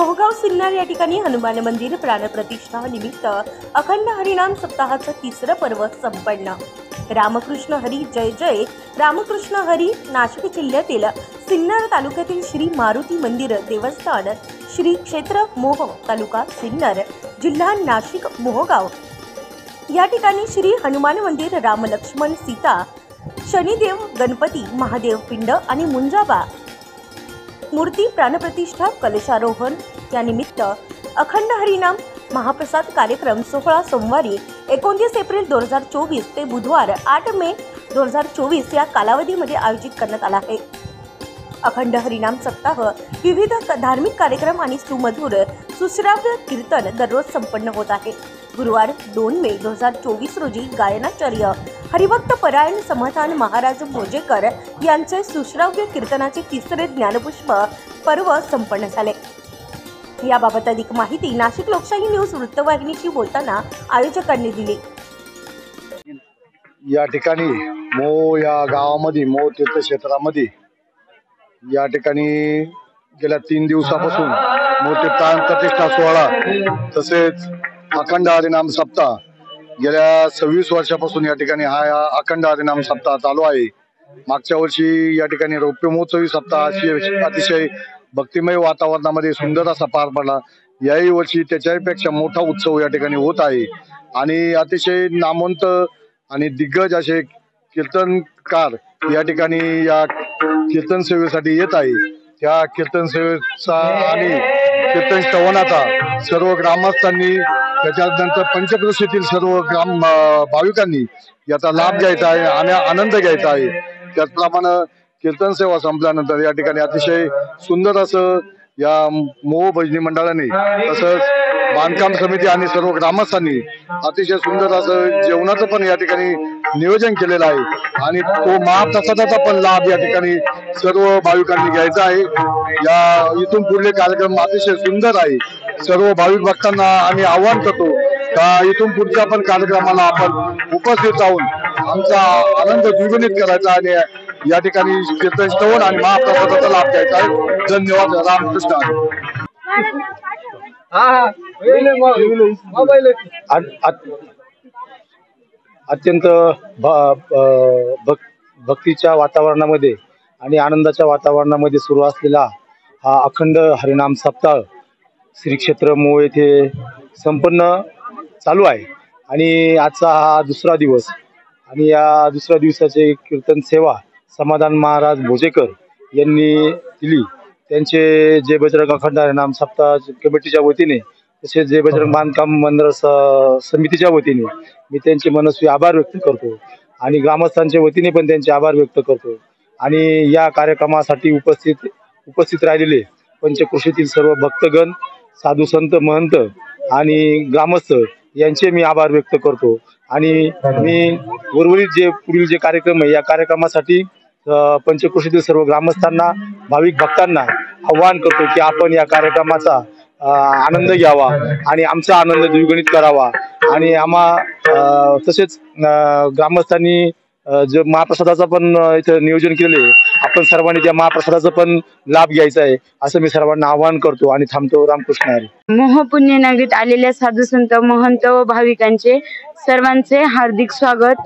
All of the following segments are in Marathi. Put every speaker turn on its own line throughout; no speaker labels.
मोहगाव सिन्नर या ठिकाणी हनुमान मंदिर प्राणप्रतिष्ठा निमित्त अखंड हरिनाम सप्ताहाचं तिसरं पर्व संपन्न। रामकृष्ण हरी जय जय रामकृष्ण हरी नाशिक जिल्ह्यातील सिन्नर तालुक्यातील श्री मारुती मंदिर देवस्थान श्री क्षेत्र मोह तालुका सिन्नर जिल्हा नाशिक मोहगाव या ठिकाणी श्री हनुमान मंदिर राम लक्ष्मण सीता शनिदेव गणपती महादेव पिंड आणि मुंजाबा मूर्ती प्राणप्रतिष्ठा कलशारोहण या निमित्त अखंड हरिनाम महाप्रसाद कार्यक्रम सोहळा सोमवारी 29 एप्रिल 2024 ते बुधवार 8 मे 2024 या कालावधीमध्ये आयोजित करण्यात आला आहे। अखंड हरिनाम सप्ताह विविध धार्मिक कार्यक्रम आणि सुमधुर सुश्राव्य कीर्तन दररोज संपन्न होत आहे। गुरुवार 2 मे 2024 रोजी गायनाचार्य हरिभक्त परायण समाधान महाराज भोजेकर यांचे सुश्राव्य कीर्तनाचे तिसरे ज्ञानपुष्प पर्व संपन्न झाले। याबाबत अधिक माहिती नाशिक लोकशाही न्यूज वृत्तवाहिनीशी बोलताना आयोजकांनी दिली।
या ठिकाणी मो या गावामध्ये मो तीर्थक्षेत्रामध्ये या ठिकाणी गेल्या 3 दिवसापासून मोठे प्राण प्रतिष्ठा सोहळा तसेच अखंड हरिनाम सप्ताह गेल्या 26 वर्षापासून या ठिकाणी हा अखंड हरिनाम सप्ताह चालू आहे। मागच्या वर्षी या ठिकाणी रौप्य महोत्सवी सप्ताह अतिशय भक्तिमय वातावरणामध्ये सुंदर असा पार पडला। याही वर्षी त्याच्यापेक्षा मोठा उत्सव या ठिकाणी होत आहे आणि अतिशय नामवंत आणि दिग्गज असे कीर्तनकार या ठिकाणी या कीर्तन सेवेसाठी येत आहे। त्या कीर्तन सेवेचा आणि कीर्तन श्रवणाचा सर्व ग्रामस्थांनी त्याच्यानंतर पंचक्रोशीतील सर्व भाविकांनी याचा लाभ घ्यायचा आहे आणि आनंद घ्यायचा आहे। त्याचप्रमाणे कीर्तन सेवा संपल्यानंतर या ठिकाणी अतिशय सुंदर असं या मोह भजनी मंडळाने तसंच बांधकाम समिती आणि सर्व ग्रामस्थांनी अतिशय सुंदर असं जेवणाचं पण या ठिकाणी नियोजन केलेलं आहे आणि तो महाप्रसादाचा पण लाभ या ठिकाणी सर्व भाविकांनी घ्यायचा आहे। या इथून पुढले कार्यक्रम अतिशय सुंदर आहे। सर्व भाविक भक्तांना आम्ही आवाहन करतो का इथून पुढच्या पण कार्यक्रमाला आपण उपस्थित राहून आमचा आनंद द्विगुणित करायचा आणि या ठिकाणी कीर्तन श्रवण आणि महाप्रसादाचा लाभ घ्यायचा आहे। धन्यवाद। रामकृष्ण।
अत्यंत भक्तीच्या वातावरणामध्ये आणि आनंदाच्या वातावरणामध्ये सुरू असलेला हा अखंड हरिनाम सप्ताह श्री क्षेत्र मोह येथे संपन्न चालू आहे आणि आजचा हा दुसरा दिवस आणि या दुसऱ्या दिवसाचे कीर्तन सेवा समाधान महाराज भोजेकर यांनी दिली। त्यांचे जे बजरंग अखंड हरिनाम सप्ताह कमिटीच्या वतीने तसेच जे बजरंग बांधकाम मंदिर समितीच्या वतीने मी त्यांचे मनस्वी आभार व्यक्त करतो आणि ग्रामस्थांच्या वतीने पण त्यांचे आभार व्यक्त करतो आणि या कार्यक्रमासाठी उपस्थित राहिलेले पंचक्रोशीतील सर्व भक्तगण साधू संत महंत आणि ग्रामस्थ यांचे मी आभार व्यक्त करतो आणि मी उर्वरित जे पुढील जे कार्यक्रम आहे या कार्यक्रमासाठी पंचक्रोशीतील सर्व ग्रामस्थांना भाविक भक्तांना आवाहन करतो की आपण या कार्यक्रमाचा आनंद घ्यावा आणि आमचा आनंद द्विगुणित करावा आणि तसेच ग्रामस्थांनी जो महाप्रसादाचा पण इथं नियोजन केले आपण सर्वांनी त्या महाप्रसादाचा पण लाभ घ्यायचा आहे असं मी सर्वांना आवाहन करतो आणि थांबतो। रामकृष्ण हरी।
मोह पुण्य नगरीत आलेल्या साधू संत महंत व भाविकांचे सर्वांचे हार्दिक स्वागत।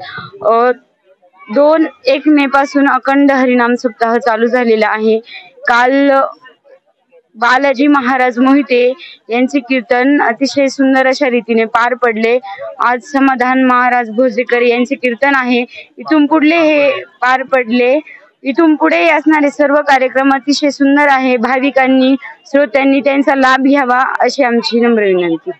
1 मे पासून अखंड हरिनाम सप्ताह चालू झालेला आहे। काल बालाजी महाराज मोहिते यांचे कीर्तन अतिशय सुंदर अशा रीतीने पार पडले। आज समाधान महाराज भोजेकर यांचे कीर्तन आहे। इथून पुढले हे पार पडले। इथून पुढे असणारे सर्व कार्यक्रम अतिशय सुंदर आहे। भाविकांनी श्रोत्यांनी त्यांचा लाभ घ्यावा अशी आमची नम्र विनंती।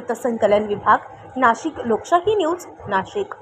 वृत्तसंकलन विभाग, नाशिक लोकशाही न्यूज, नाशिक।